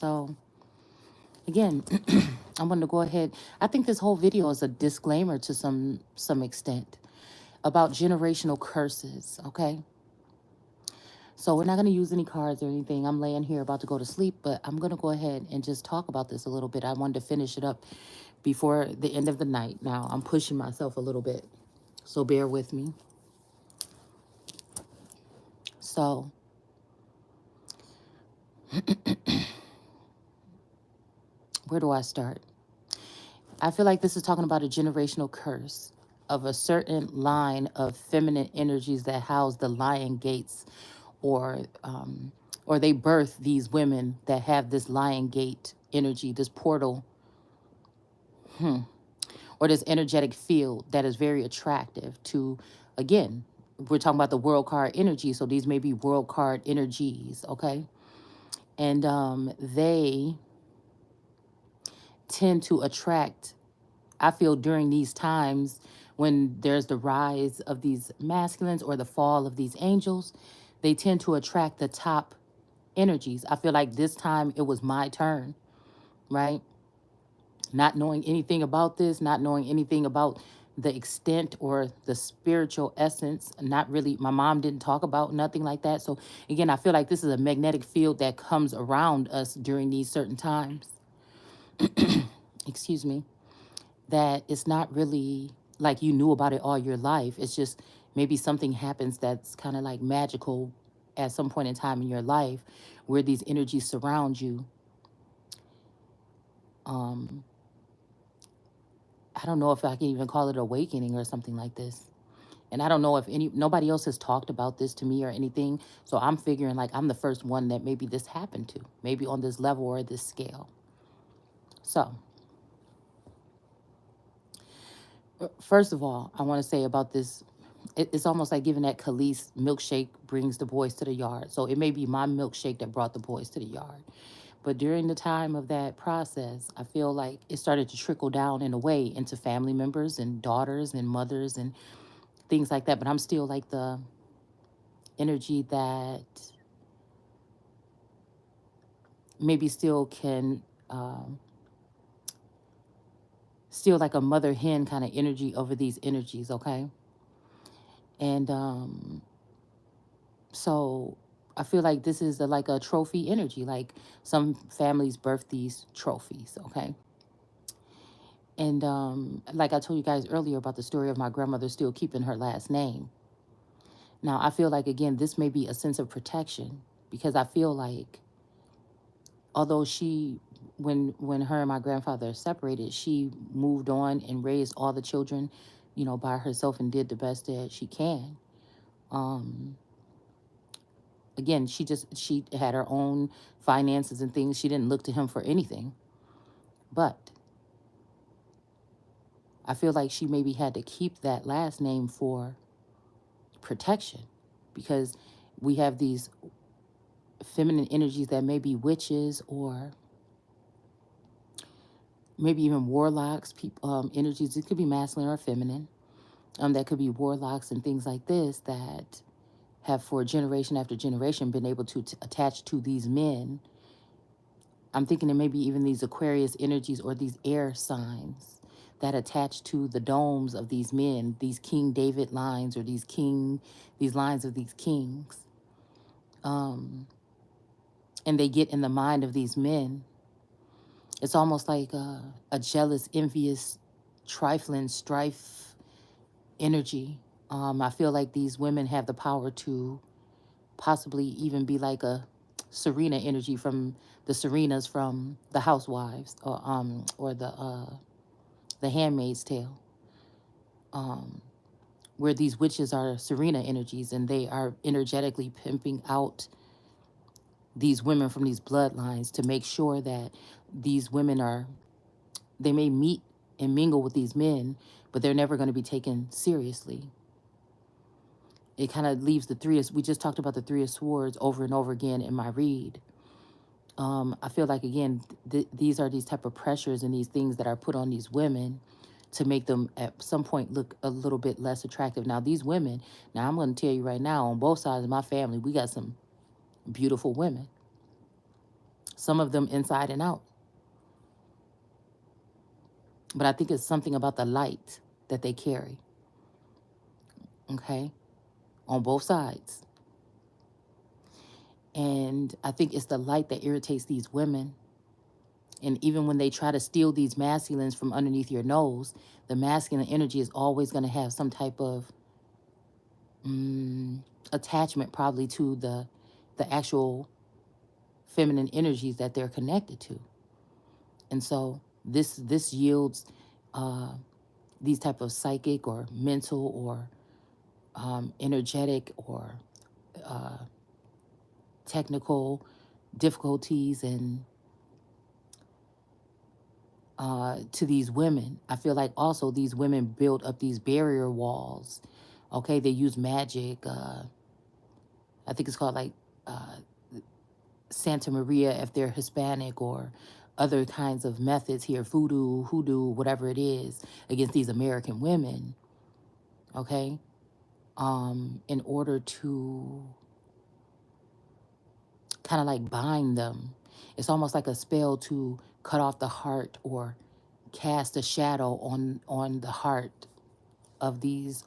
So again, I'm going to go ahead. I think this whole video is a disclaimer to some extent about generational curses, okay? So we're not going to use any cards or anything. I'm laying here about to go to sleep, but I'm going to go ahead and just talk about this a little bit. I wanted to finish it up before the end of the night. Now, I'm pushing myself a little bit, so bear with me. So, where do I start? I feel like this is talking about a generational curse of a certain line of feminine energies that house the lion gates, or or they birth these women that have this lion gate energy, this portal, or this energetic field that is very attractive to, again, we're talking about the world card energy, so these may be world card energies, okay? And they tend to attract, I feel, during these times when there's the rise of these masculines or the fall of these angels, they tend to attract the top energies. I feel like this time it was my turn, right? Not knowing anything about this, not knowing anything about the extent or the spiritual essence, not really, my mom didn't talk about nothing like that. So again, I feel like this is a magnetic field that comes around us during these certain times. Excuse me. That it's not really like you knew about it all your life. It's just maybe something happens that's kind of like magical at some point in time in your life where these energies surround you. Um, I don't know if I can even call it awakening or something like this. And I don't know if nobody else has talked about this to me or anything. So I'm figuring like I'm the first one that maybe this happened to, maybe on this level or this scale. So, first of all, I want to say about this, it's almost like giving that Khalees milkshake brings the boys to the yard. So it may be my milkshake that brought the boys to the yard. But during the time of that process, I feel like it started to trickle down in a way into family members and daughters and mothers and things like that. But I'm still like the energy that maybe still can, still like a mother hen kind of energy over these energies, okay? And so I feel like this is like a trophy energy. Like some families birth these trophies, okay? And like I told you guys earlier about the story of my grandmother still keeping her last name. Now, I feel like, again, this may be a sense of protection because I feel like although she, when her and my grandfather separated, she moved on and raised all the children, you know, by herself and did the best that she can. Um, Again, she had her own finances and things. She didn't look to him for anything. But I feel like she maybe had to keep that last name for protection because we have these feminine energies that may be witches or maybe even warlocks, energies. It could be masculine or feminine. That could be warlocks and things like this that have for generation after generation been able to attach to these men. I'm thinking it maybe even these Aquarius energies or these air signs that attach to the domes of these men, these King David lines or these lines of these kings. And they get in the mind of these men. It's almost like a jealous, envious, trifling, strife energy. I feel like these women have the power to possibly even be like a Serena energy from the Serenas from the Housewives or the Handmaid's Tale, where these witches are Serena energies and they are energetically pimping out these women from these bloodlines to make sure that these women are, they may meet and mingle with these men, but they're never going to be taken seriously. It kind of leaves the three of, we just talked about the Three of Swords over and over again in my read. I feel like, again, these are these type of pressures and these things that are put on these women to make them at some point look a little bit less attractive. Now, these women, now I'm going to tell you right now, on both sides of my family, we got some beautiful women. some of them inside and out. But I think it's something about the light that they carry, okay, on both sides. And I think it's the light that irritates these women. And even when they try to steal these masculines from underneath your nose, the masculine energy is always going to have some type of attachment, probably to the actual feminine energies that they're connected to. And so this yields these type of psychic or mental or energetic or technical difficulties and to these women. I feel like also these women build up these barrier walls. Okay, they use magic. I think it's called like Santa Maria if they're Hispanic, or other kinds of methods here, voodoo, hoodoo, whatever it is, against these American women. Okay, in order to kind of like bind them. It's almost like a spell to cut off the heart or cast a shadow on the heart of these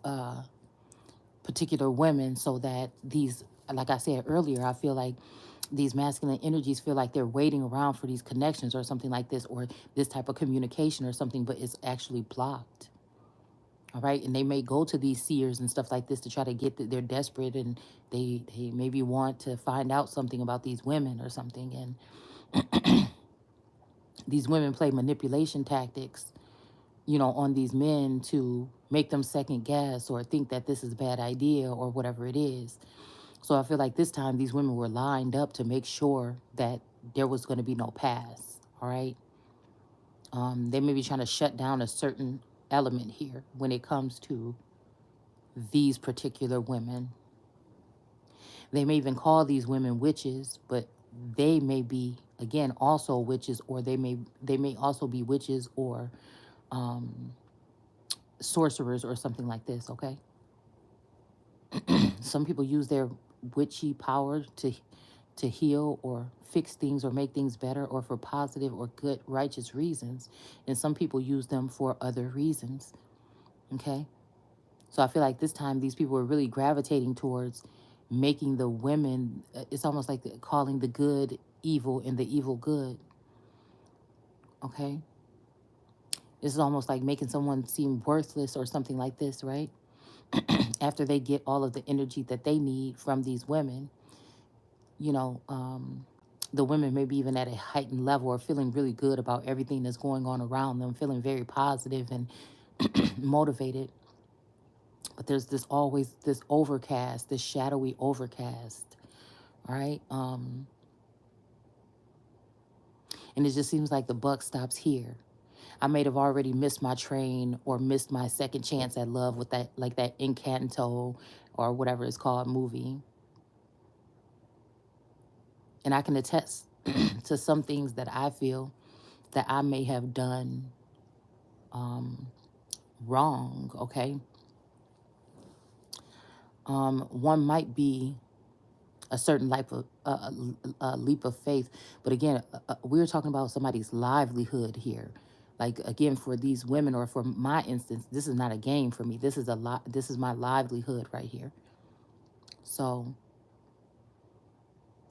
particular women, so that these, like I said earlier, I feel like these masculine energies feel like they're waiting around for these connections or something like this, or this type of communication or something, but it's actually blocked. All right, and they may go to these seers and stuff like this to try to get they're desperate, and they maybe want to find out something about these women or something, and these women play manipulation tactics, on these men to make them second guess or think that this is a bad idea or whatever it is. So I feel like this time these women were lined up to make sure that there was going to be no pass. All right. They may be trying to shut down a certain element here when it comes to these particular women. They may even call these women witches, but they may be, again, also witches, or they may also be witches or sorcerers or something like this. Okay. Some people use their witchy power to heal or fix things or make things better, or for positive or good righteous reasons, and some people use them for other reasons. Okay, so I feel like this time these people are really gravitating towards making the women, it's almost like calling the good evil and the evil good. Okay, this is almost like making someone seem worthless or something like this, right? After they get all of the energy that they need from these women, you know, the women maybe even at a heightened level are feeling really good about everything that's going on around them, feeling very positive and motivated. But there's this always this overcast, this shadowy overcast. All right. And it just seems like the buck stops here. I may have already missed my train or missed my second chance at love with that, like that Encanto or whatever it's called movie. And I can attest to some things that I feel that I may have done wrong, okay? One might be a certain leap of faith, but again, we're talking about somebody's livelihood here. Like again, for these women, or for my instance, this is not a game for me. This is a lot. This is my livelihood right here. So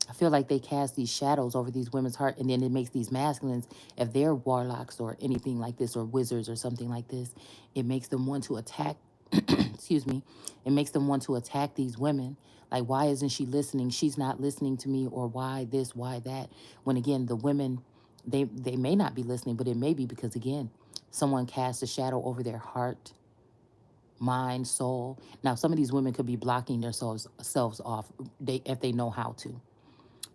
I feel like they cast these shadows over these women's heart, and then it makes these masculines, if they're warlocks or anything like this, or wizards or something like this, it makes them want to attack. Excuse me. It makes them want to attack these women. Like, why isn't she listening? She's not listening to me, or why this, why that? When again, the women, they may not be listening, but it may be because again, someone cast a shadow over their heart, mind, soul. Now, some of these women could be blocking themselves off, if they know how to.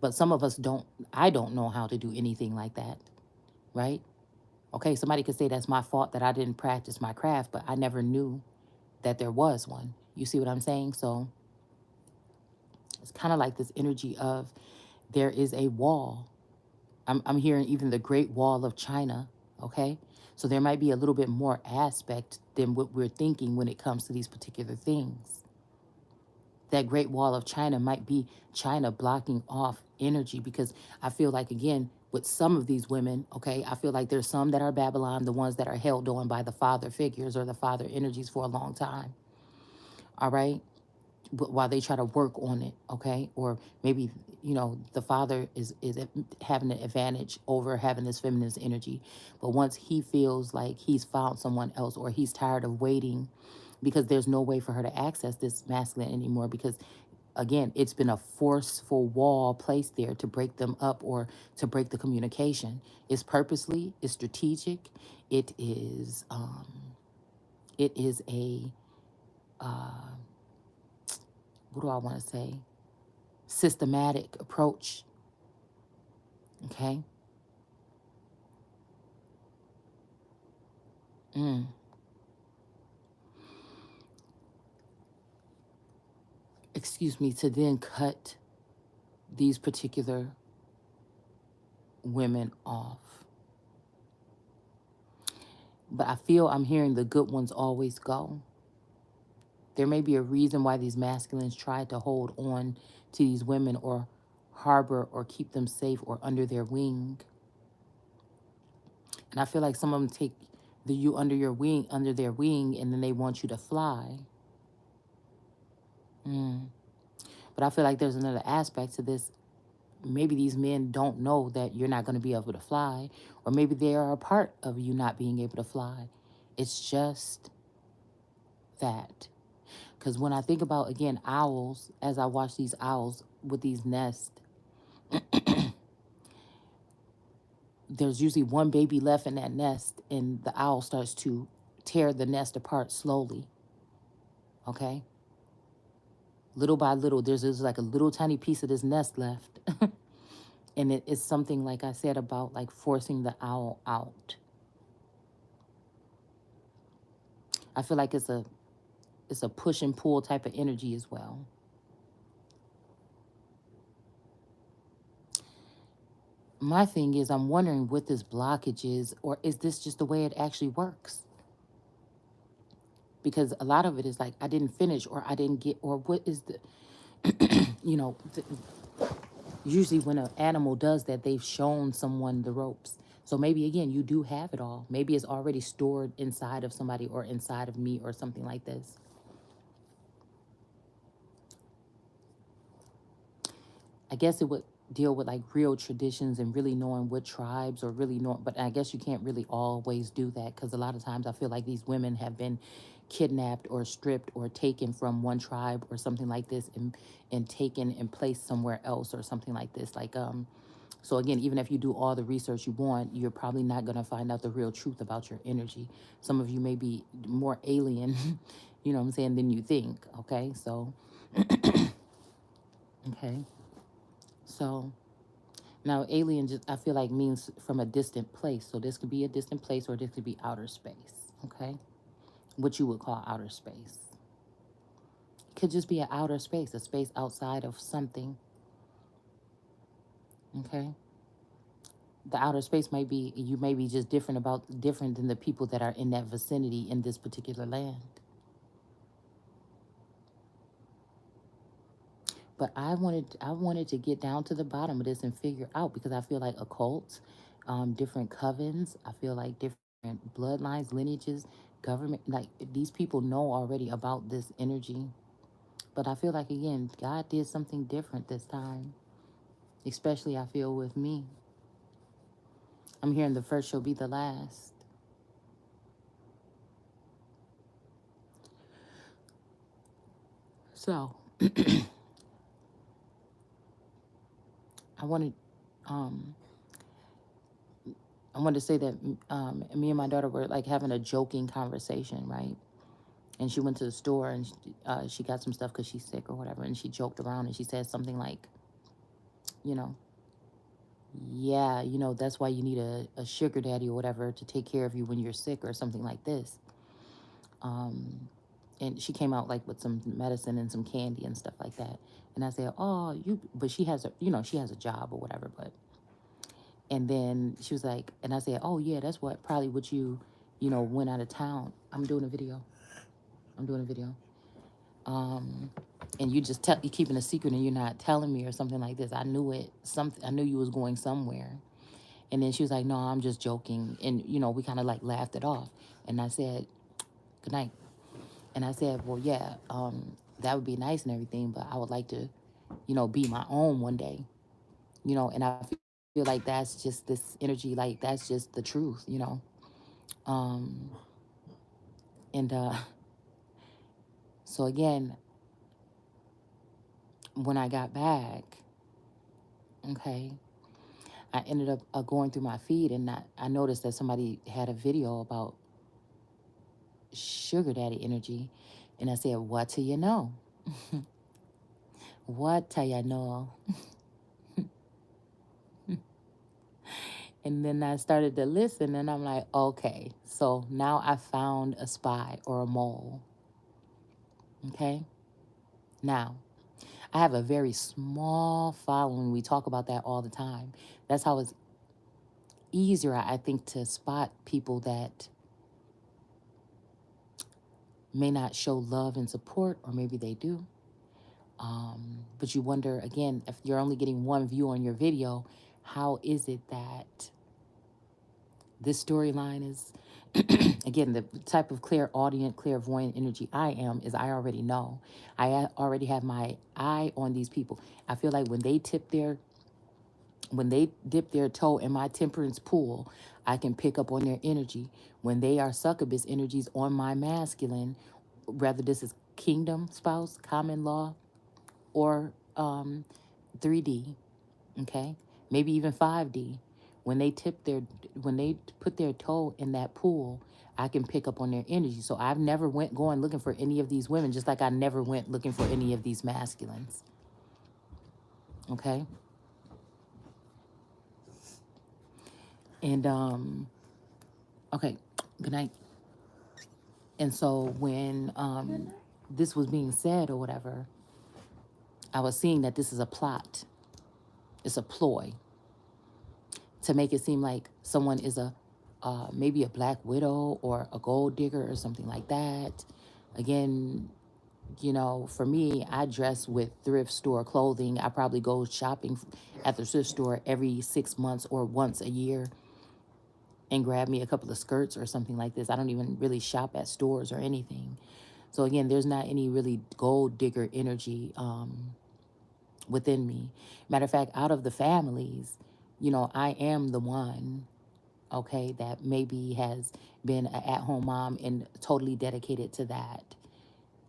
But some of us don't. I don't know how to do anything like that, right? Okay, somebody could say that's my fault that I didn't practice my craft, but I never knew that there was one. You see what I'm saying? So it's kind of like this energy of there is a wall. I'm hearing even the Great Wall of China, okay? So there might be a little bit more aspect than what we're thinking when it comes to these particular things. That Great Wall of China might be China blocking off energy, because I feel like, again, with some of these women, okay? I feel like there's some that are Babylon, the ones that are held on by the father figures or the father energies for a long time, all right? While they try to work on it, okay? Or maybe, the father is having an advantage over having this feminist energy. But once he feels like he's found someone else, or he's tired of waiting because there's no way for her to access this masculine anymore, because again, it's been a forceful wall placed there to break them up or to break the communication. It's purposely, it's strategic, it is a what do I want to say? Systematic approach. Okay. Mm. Excuse me, to then cut these particular women off. But I feel I'm hearing the good ones always go. There may be a reason why these masculines try to hold on to these women or harbor or keep them safe or under their wing. And I feel like some of them take you under their wing, and then they want you to fly. Mm. But I feel like there's another aspect to this. Maybe these men don't know that you're not going to be able to fly, or maybe they are a part of you not being able to fly. It's just that. Because when I think about, again, owls, as I watch these owls with these nests, there's usually one baby left in that nest, and the owl starts to tear the nest apart slowly. Okay? Little by little, there's like a little tiny piece of this nest left. And it is something, like I said, about like forcing the owl out. I feel like it's a push and pull type of energy as well. My thing is, I'm wondering what this blockage is, or is this just the way it actually works? Because a lot of it is like, I didn't finish, or I didn't get, or what is the, you know, usually when an animal does that, they've shown someone the ropes. So maybe, again, you do have it all. Maybe it's already stored inside of somebody or inside of me or something like this. I guess it would deal with like real traditions and really knowing what tribes, or really know, but I guess you can't really always do that, because a lot of times I feel like these women have been kidnapped or stripped or taken from one tribe or something like this, and taken and placed somewhere else or something like this. Like, so again, even if you do all the research you want, you're probably not going to find out the real truth about your energy. Some of you may be more alien, you know what I'm saying, than you think. Okay. So, okay. So now, alien just, I feel like, means from a distant place. So this could be a distant place, or this could be outer space, okay? What you would call outer space. It could just be an outer space, a space outside of something, okay? The outer space might be, you may be just different than the people that are in that vicinity in this particular land. But I wanted to get down to the bottom of this and figure out, because I feel like occults, different covens, I feel like different bloodlines, lineages, government, like these people know already about this energy. But I feel like, again, God did something different this time, especially I feel with me. I'm hearing the first shall be the last. So I wanted um I wanted to say that me and my daughter were like having a joking conversation, right? And she went to the store, and she got some stuff because she's sick or whatever. And she joked around, and she said something like, you know, yeah, that's why you need a sugar daddy or whatever to take care of you when you're sick or something like this. Um, and she came out like with some medicine and some candy and stuff like that. And I said, oh, but she has she has a job or whatever. And then she was like, and I said, oh yeah, that's probably what went out of town. I'm doing a video. I'm doing a video. And you keeping a secret, and you're not telling me or something like this. I knew it. I knew you was going somewhere. And then she was like, no, I'm just joking. And, we kind of like laughed it off. And I said, good night. And I said, well, yeah, that would be nice and everything, but I would like to, be my own one day, and I feel like that's just this energy, like that's just the truth. Um, and so again, when I got back, okay, I ended up going through my feed, and I noticed that somebody had a video about sugar daddy energy. And I said, what do you know? What do you know? And then I started to listen, and I'm like, okay, so now I found a spy or a mole. Okay? Now, I have a very small following. We talk about that all the time. That's how it's easier, I think, to spot people that may not show love and support, or maybe they do. But you wonder, again, if you're only getting one view on your video, how is it that this storyline is, again, the type of clairaudient, clairvoyant energy I am is I already know. Already have my eye on these people. I feel like when they dip their toe in my temperance pool, I can pick up on their energy. When they are succubus energies on my masculine, whether this is kingdom spouse, common law, or 3D, okay? Maybe even 5D. When they when they put their toe in that pool, I can pick up on their energy. So I've never went going looking for any of these women, just like I never went looking for any of these masculines. Okay? And okay, good night. And so when this was being said or whatever, I was seeing that this is a plot. It's a ploy to make it seem like someone is maybe a black widow or a gold digger or something like that. Again, for me, I dress with thrift store clothing. I probably go shopping at the thrift store every 6 months or once a year and grab me a couple of skirts or something like this. I don't even really shop at stores or anything. So again, there's not any really gold digger energy within me. Matter of fact, out of the families, I am the one, okay, that maybe has been an at-home mom and totally dedicated to that.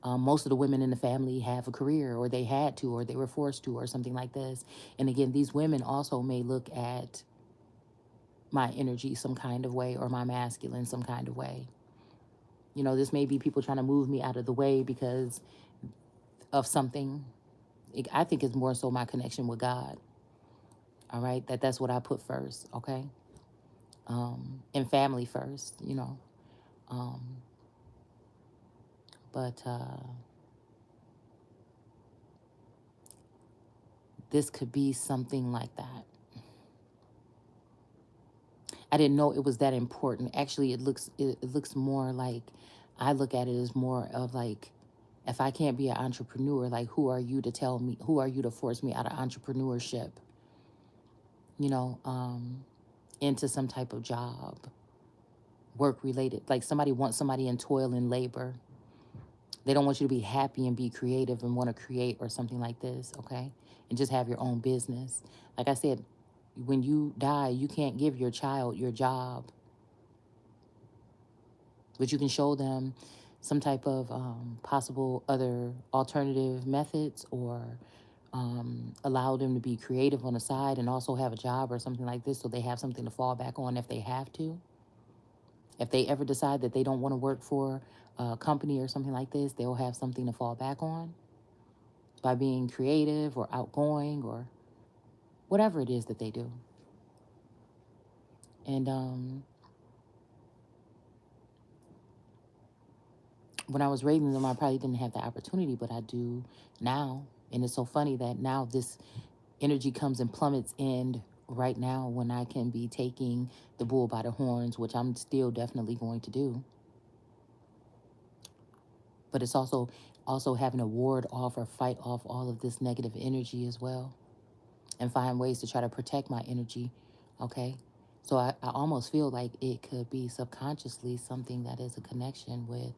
Most of the women in the family have a career, or they had to, or they were forced to, or something like this. And again, these women also may look at my energy some kind of way, or my masculine some kind of way. This may be people trying to move me out of the way because of something. I think it's more so my connection with God. All right, that's what I put first. Okay, and family first. Um, but this could be something like that. I didn't know it was that important. Actually, it looks more like, I look at it as more of like, if I can't be an entrepreneur, like who are you to tell me? Who are you to force me out of entrepreneurship? You know, into some type of job, work related. Like somebody wants somebody in toil and labor. They don't want you to be happy and be creative and want to create or something like this, okay? And just have your own business. Like I said, when you die, you can't give your child your job, but you can show them some type of possible other alternative methods, or allow them to be creative on the side and also have a job or something like this, so they have something to fall back on if they have to. If they ever decide that they don't want to work for a company or something like this, they'll have something to fall back on by being creative or outgoing or whatever it is that they do. And when I was raising them, I probably didn't have the opportunity, but I do now. And it's so funny that now this energy comes and plummets in right now when I can be taking the bull by the horns, which I'm still definitely going to do. But it's also having to ward off or fight off all of this negative energy as well, and find ways to try to protect my energy, okay? So I almost feel like it could be subconsciously something that is a connection with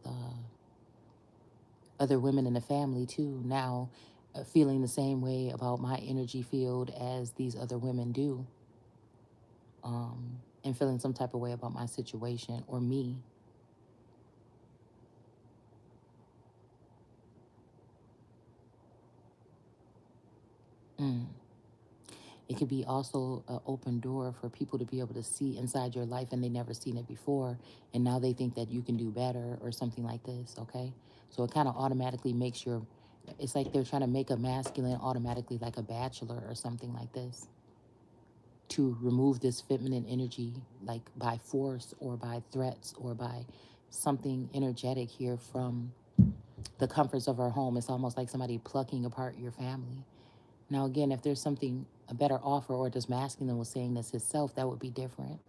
other women in the family too. Now, feeling the same way about my energy field as these other women do, and feeling some type of way about my situation or me. Mm. It could be also an open door for people to be able to see inside your life and they never seen it before. And now they think that you can do better or something like this, okay? So it kind of automatically makes your, it's like they're trying to make a masculine automatically like a bachelor or something like this to remove this feminine energy like by force or by threats or by something energetic here from the comforts of our home. It's almost like somebody plucking apart your family. Now, again, if there's something, a better offer, or this masculine was saying this himself, that would be different.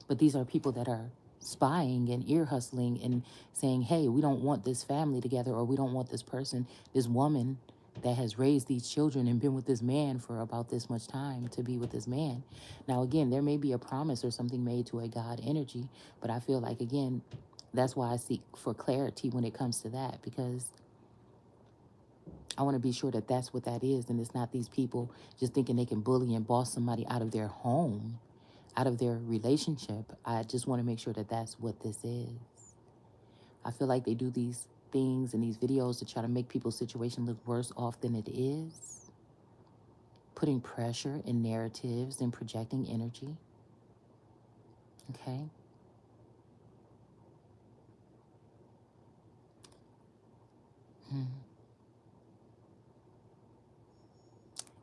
But these are people that are spying and ear hustling and saying, hey, we don't want this family together, or we don't want this person, this woman that has raised these children and been with this man for about this much time to be with this man. Now, again, there may be a promise or something made to a God energy, but I feel like, again, that's why I seek for clarity when it comes to that, because I want to be sure that that's what that is. And it's not these people just thinking they can bully and boss somebody out of their home, out of their relationship. I just want to make sure that that's what this is. I feel like they do these things and these videos to try to make people's situation look worse off than it is, putting pressure in narratives and projecting energy. Okay. Hmm.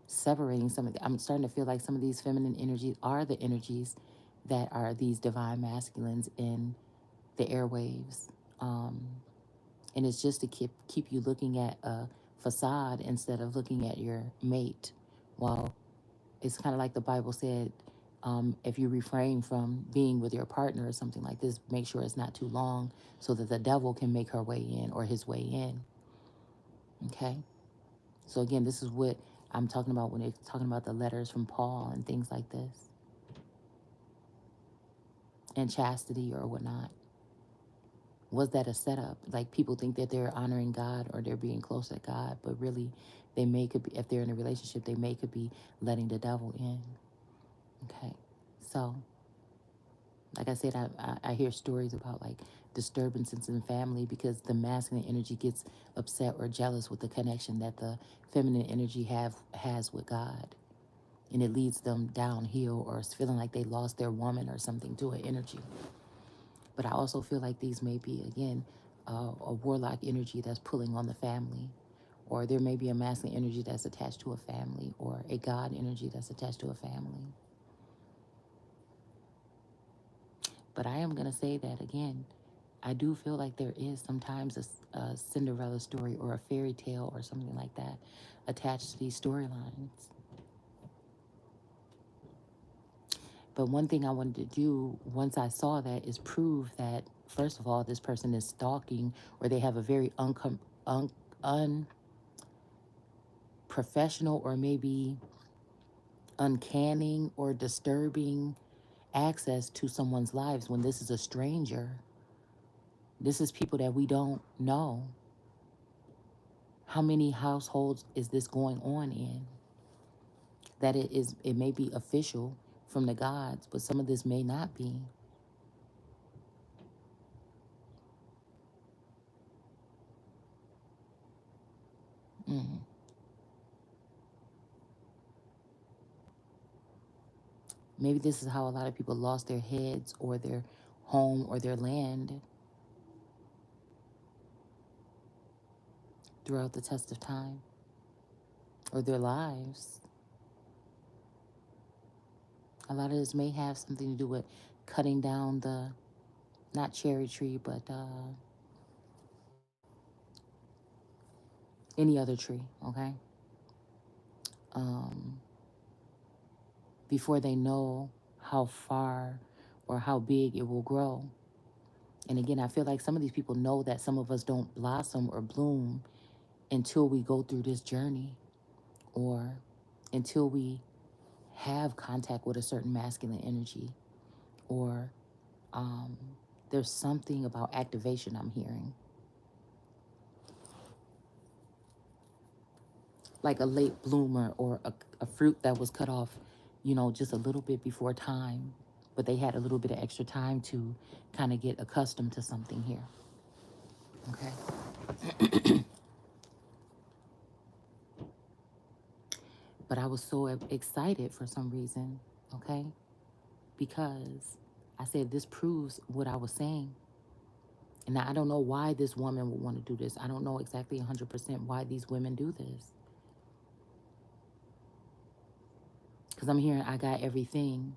Separating some of the, I'm starting to feel like some of these feminine energies are the energies that are these divine masculines in the airwaves. Um, and it's just to keep you looking at a facade instead of looking at your mate. Well, it's kind of like the Bible said, if you refrain from being with your partner or something like this, make sure it's not too long so that the devil can make her way in or his way in. Okay? So again, this is what I'm talking about when it's talking about the letters from Paul and things like this, and chastity or whatnot. Was that a setup? Like people think that they're honoring God or they're being close to God, but really they may could be, if they're in a relationship, they may could be letting the devil in. Okay. So like I said, I hear stories about like disturbances in family because the masculine energy gets upset or jealous with the connection that the feminine energy has with God. And it leads them downhill or feeling like they lost their woman or something to an energy. But I also feel like these may be, again, a warlock energy that's pulling on the family. Or there may be a masculine energy that's attached to a family, or a God energy that's attached to a family. But I am going to say that again, I do feel like there is sometimes a Cinderella story or a fairy tale or something like that attached to these storylines. But one thing I wanted to do once I saw that is prove that, first of all, this person is stalking or they have a very unprofessional or maybe uncanny or disturbing access to someone's lives when this is a stranger. This is people that we don't know. How many households is this going on in? That it may be official from the gods, but some of this may not be. Mm. Maybe this is how a lot of people lost their heads or their home or their land throughout the test of time or their lives. A lot of this may have something to do with cutting down the, not cherry tree, but any other tree, okay? Um, Before they know how far or how big it will grow. And again, I feel like some of these people know that some of us don't blossom or bloom until we go through this journey or until we have contact with a certain masculine energy, or um, there's something about activation I'm hearing. Like a late bloomer, or a fruit that was cut off, just a little bit before time, but they had a little bit of extra time to kind of get accustomed to something here. Okay. But I was so excited for some reason, okay? Because I said, this proves what I was saying. And now I don't know why this woman would want to do this. I don't know exactly 100% why these women do this. Because I'm hearing I got everything.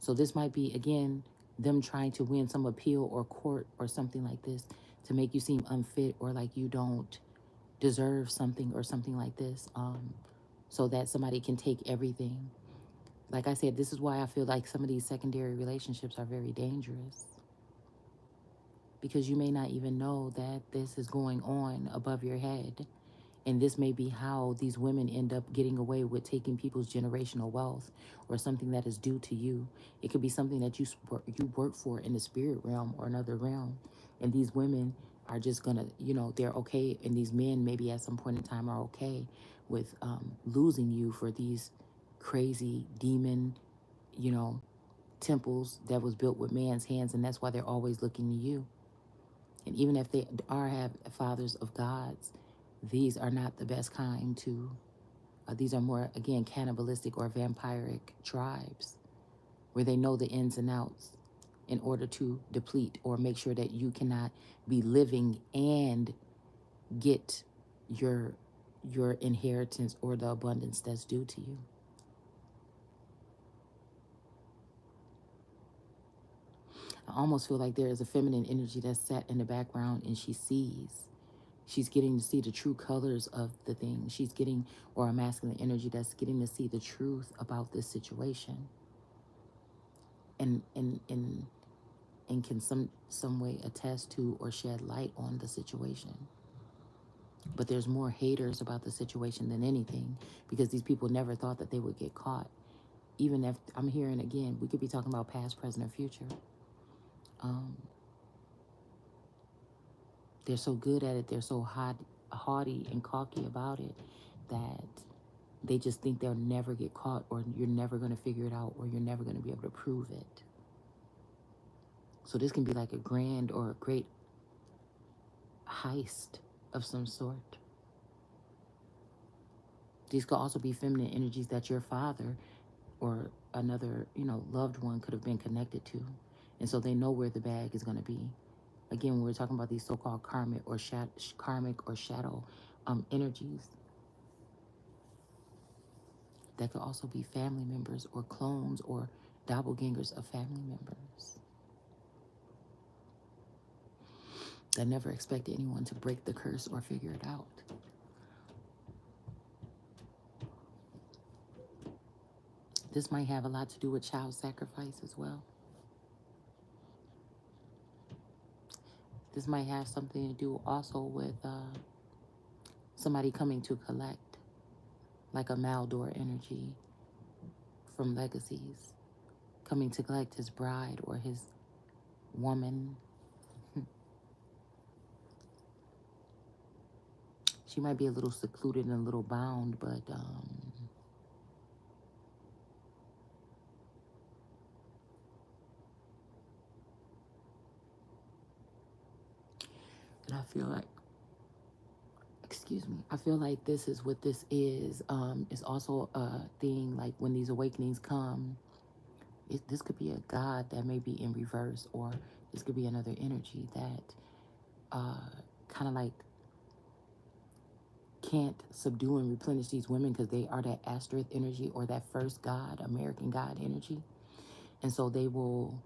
So this might be, again, them trying to win some appeal or court or something like this to make you seem unfit, or like you don't deserve something or something like this, so that somebody can take everything. Like I said, this is why I feel like some of these secondary relationships are very dangerous. Because you may not even know that this is going on above your head. And this may be how these women end up getting away with taking people's generational wealth, or something that is due to you. It could be something that you work for in the spirit realm or another realm. And these women are just going to, they're okay. And these men maybe at some point in time are okay with losing you for these crazy demon, you know, temples that was built with man's hands. And that's why they're always looking to you. And even if they have fathers of gods, these are not the best kind to, these are more, again, cannibalistic or vampiric tribes, where they know the ins and outs in order to deplete or make sure that you cannot be living and get your inheritance or the abundance that's due to you. I almost feel like there is a feminine energy that's sat in the background, and she sees. She's getting to see the true colors of the thing. She's getting, or a masculine energy that's getting to see the truth about this situation. And can some way attest to or shed light on the situation. But there's more haters about the situation than anything, because these people never thought that they would get caught. Even if, I'm hearing again, we could be talking about past, present, or future. They're so good at it. They're so haughty and cocky about it that they just think they'll never get caught, or you're never going to figure it out, or you're never going to be able to prove it. So this can be like a grand or a great heist of some sort. These could also be feminine energies that your father or another, loved one could have been connected to. And so they know where the bag is going to be. Again, when we're talking about these so-called karmic or shadow energies, that could also be family members or clones or doppelgangers of family members that never expected anyone to break the curse or figure it out. This might have a lot to do with child sacrifice as well. This might have something to do also with somebody coming to collect, like a Maldor energy from Legacies, coming to collect his bride or his woman. She might be a little secluded and a little bound, but and I feel like, I feel like this is what this is. It's also a thing, like when these awakenings come, this could be a god that may be in reverse, or this could be another energy that kind of like can't subdue and replenish these women, because they are that Asterith energy, or that first god, American god energy. And so they will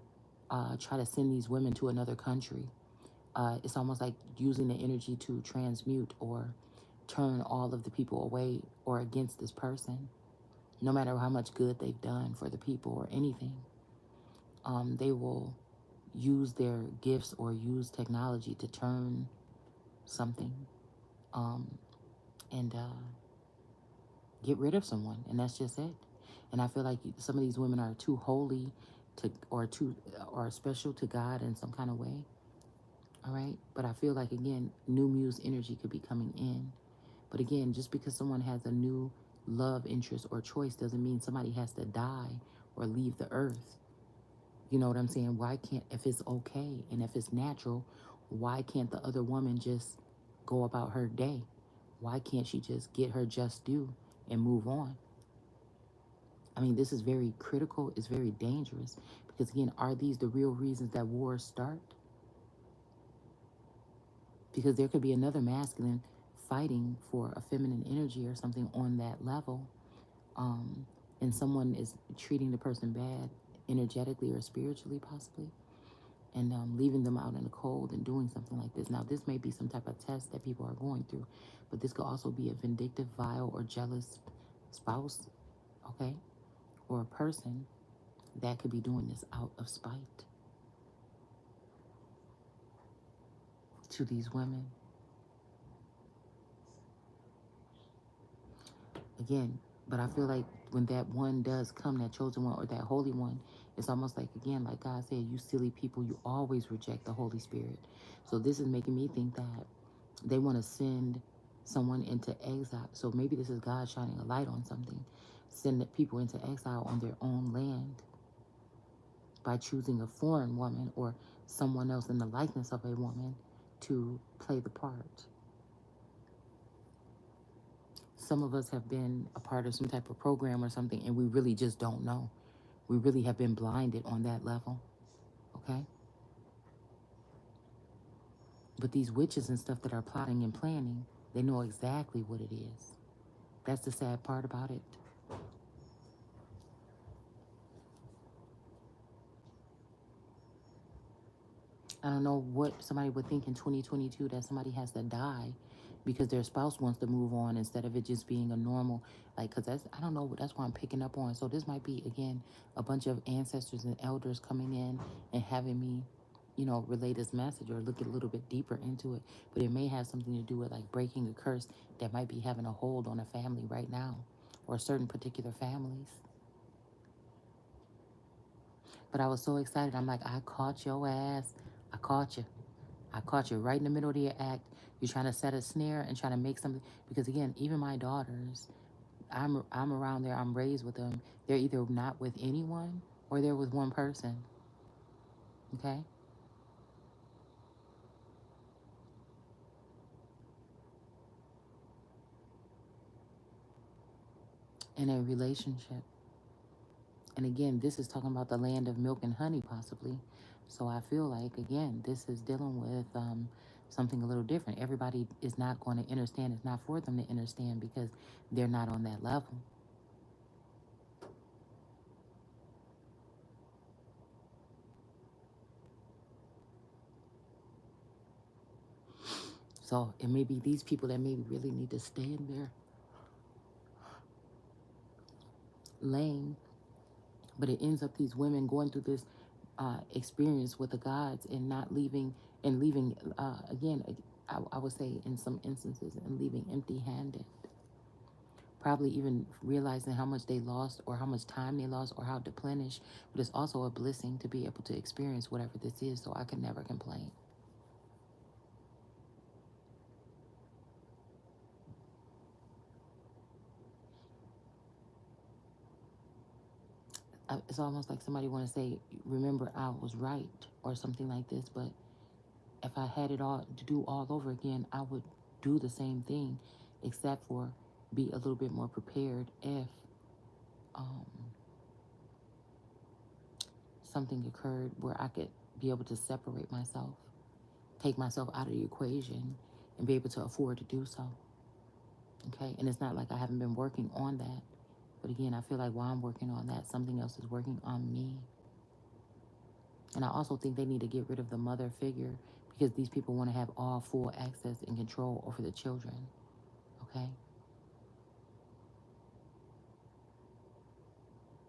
try to send these women to another country. It's almost like using the energy to transmute or turn all of the people away or against this person, no matter how much good they've done for the people or anything. They will use their gifts or use technology to turn something and get rid of someone. And that's just it. And I feel like some of these women are too holy to, or special to God in some kind of way. All right. But I feel like, again, new muse energy could be coming in. But again, just because someone has a new love interest or choice doesn't mean somebody has to die or leave the earth. You know what I'm saying? Why can't, if it's okay and if it's natural, why can't the other woman just go about her day? Why can't she just get her just due and move on? I mean, this is very critical. It's very dangerous because, again, are these the real reasons that wars start? Because there could be another masculine fighting for a feminine energy or something on that level, um, and someone is treating the person bad energetically or spiritually, possibly, and leaving them out in the cold and doing something like this. Now, this may be some type of test that people are going through, but this could also be a vindictive, vile, or jealous spouse, okay, or a person that could be doing this out of spite to these women. Again, but I feel like when that one does come, that chosen one or that holy one, it's almost like, again, like God said, you silly people, you always reject the Holy Spirit. So this is making me think that they want to send someone into exile. So maybe this is God shining a light on something. Send people into exile on their own land by choosing a foreign woman or someone else in the likeness of a woman to play the part. Some of us have been a part of some type of program or something, and we really just don't know. We really have been blinded on that level, okay? But these witches and stuff that are plotting and planning, they know exactly what it is. That's the sad part about it. I don't know what somebody would think in 2022 that somebody has to die because their spouse wants to move on instead of it just being a normal, like, because that's, I don't know, that's what I'm picking up on. So this might be, again, a bunch of ancestors and elders coming in and having me, relay this message or look a little bit deeper into it. But it may have something to do with like breaking a curse that might be having a hold on a family right now or certain particular families. But I was so excited. I'm like, I caught your ass. I caught you. I caught you right in the middle of your act. You're trying to set a snare and trying to make something. Because again, even my daughters, I'm around there. I'm raised with them. They're either not with anyone or they're with one person. Okay, in a relationship. And again, this is talking about the land of milk and honey, possibly. So I feel like, again, this is dealing with something a little different. Everybody is not going to understand. It's not for them to understand because they're not on that level. So it may be these people that maybe really need to stay in their lane, but it ends up these women going through this experience with the gods and not leaving and leaving again. I would say in some instances and leaving empty-handed. Probably even realizing how much they lost or how much time they lost or how deplenished. But it's also a blessing to be able to experience whatever this is. So I can never complain. It's almost like somebody want to say, "Remember, I was right," or something like this. But if I had it all to do all over again, I would do the same thing, except for be a little bit more prepared if um, something occurred where I could be able to separate myself, take myself out of the equation, and be able to afford to do so. Okay, and it's not like I haven't been working on that, but again, I feel like while I'm working on that, something else is working on me. And I also think they need to get rid of the mother figure because these people want to have all full access and control over the children. Okay.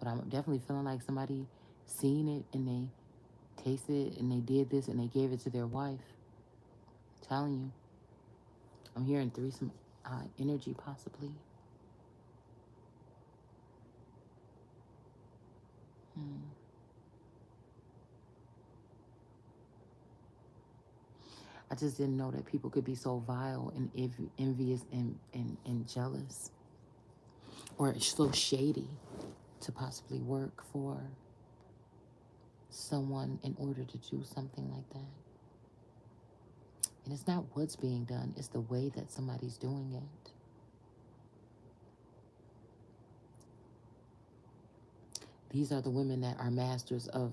But I'm definitely feeling like somebody seen it and they tasted it and they did this and they gave it to their wife. I'm telling you, I'm hearing threesome energy possibly. I just didn't know that people could be so vile and envious and jealous, or so shady to possibly work for someone in order to do something like that. And it's not what's being done, it's the way that somebody's doing it. These are the women that are masters of,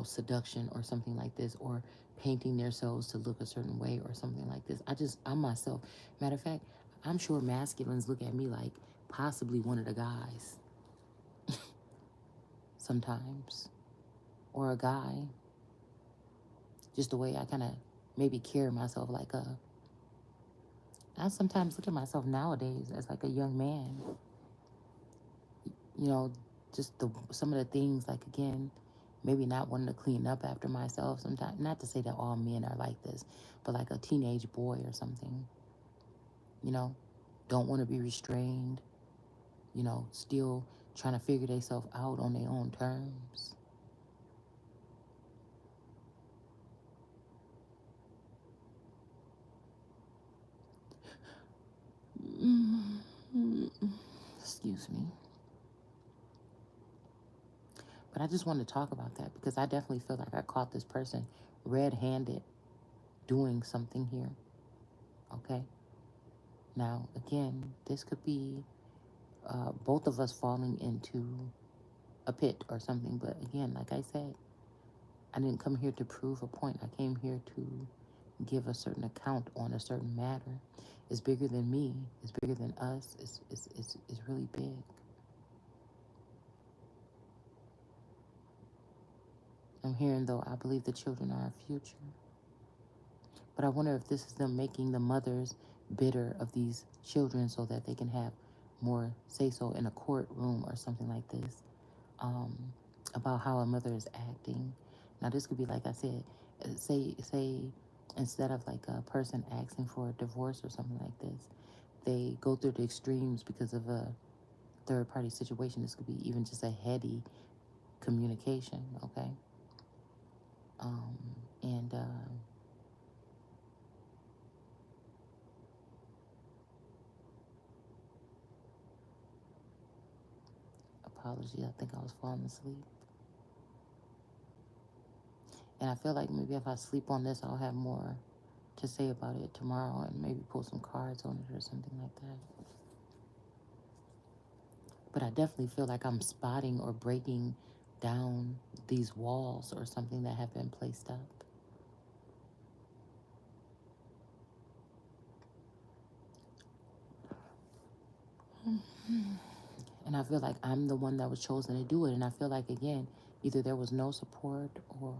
seduction or something like this, or painting themselves to look a certain way or something like this. I'm myself. Matter of fact, I'm sure masculines look at me like possibly one of the guys sometimes, or a guy. Just the way I kind of maybe carry myself like I sometimes look at myself nowadays as like a young man. You know, just some of the things, like, again, maybe not wanting to clean up after myself sometimes. Not to say that all men are like this, but like a teenage boy or something, you know, don't want to be restrained, still trying to figure themselves out on their own terms. Excuse me. But I just want to talk about that because I definitely feel like I caught this person red-handed doing something here. Okay? Now, again, this could be both of us falling into a pit or something. But again, like I said, I didn't come here to prove a point. I came here to give a certain account on a certain matter. It's bigger than me. It's bigger than us. It's really big. I'm hearing, though, I believe the children are our future. But I wonder if this is them making the mothers bitter of these children so that they can have more say-so in a courtroom or something like this, um, about how a mother is acting. Now, this could be, like I said, say instead of like a person asking for a divorce or something like this, they go through the extremes because of a third-party situation. This could be even just a heady communication, okay? And apology, I think I was falling asleep. And I feel like maybe if I sleep on this, I'll have more to say about it tomorrow and maybe pull some cards on it or something like that. But I definitely feel like I'm spotting or breaking down these walls or something that have been placed up. And I feel like I'm the one that was chosen to do it. And I feel like, again, either there was no support or,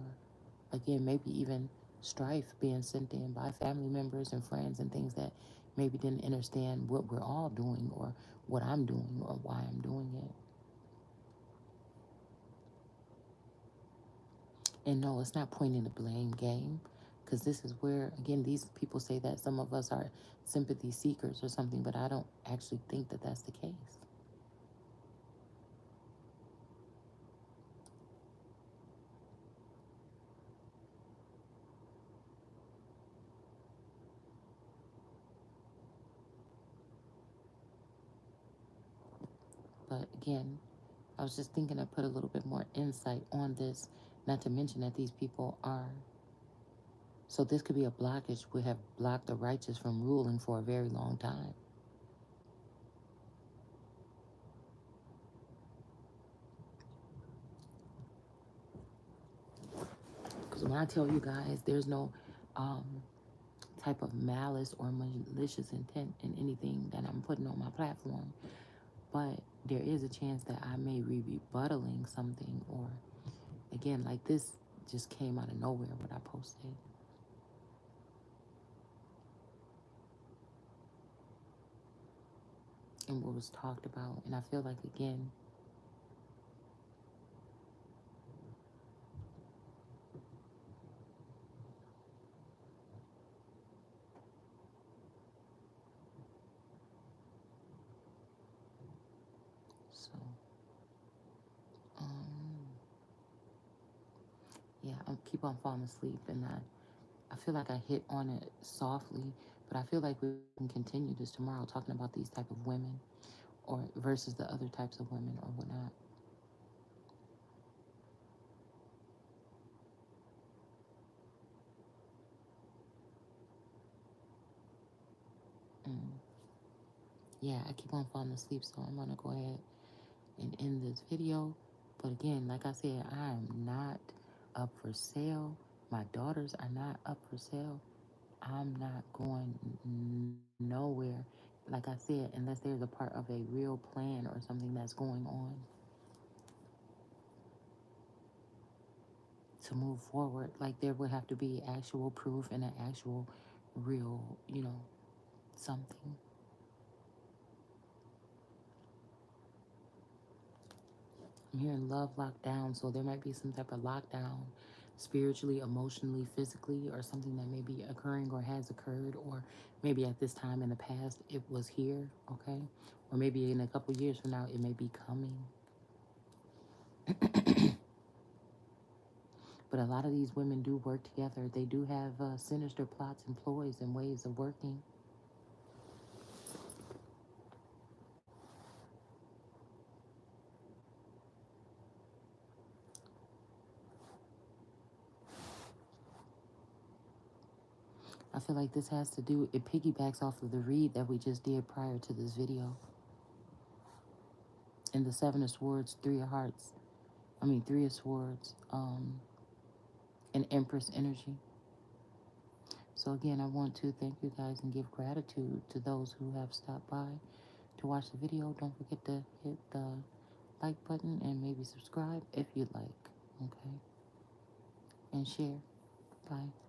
again, maybe even strife being sent in by family members and friends and things that maybe didn't understand what we're all doing or what I'm doing or why I'm doing it. And no, it's not pointing the blame game, because this is where, again, these people say that some of us are sympathy seekers or something, but I don't actually think that that's the case. But again, I was just thinking to put a little bit more insight on this, not to mention that these people are. So this could be a blockage, would have blocked the righteous from ruling for a very long time. Because when I tell you guys, there's no um, type of malice or malicious intent in anything that I'm putting on my platform. But there is a chance that I may be rebuttaling something, or again, like this just came out of nowhere what I posted. And what was talked about. And I feel like, again, so, um, yeah, I'll keep on falling asleep and not I feel like I hit on it softly, but I feel like we can continue this tomorrow talking about these type of women or versus the other types of women or whatnot. Mm. Yeah, I keep on falling asleep, so I'm gonna go ahead and end this video. But again, like I said, I am not up for sale. My daughters are not up for sale. I'm not going nowhere. Like I said, unless there's a part of a real plan or something that's going on to move forward. Like there would have to be actual proof and an actual real, something. I'm hearing love lockdown, so there might be some type of lockdown spiritually, emotionally, physically, or something that may be occurring or has occurred, or maybe at this time in the past it was here, okay? Or maybe in a couple years from now it may be coming. But a lot of these women do work together. They do have sinister plots and ploys and ways of working. I feel like this has to do, it piggybacks off of the read that we just did prior to this video. In the Seven of Swords, Three of Swords, and Empress energy. So again, I want to thank you guys and give gratitude to those who have stopped by to watch the video. Don't forget to hit the like button and maybe subscribe if you'd like. Okay? And share. Bye.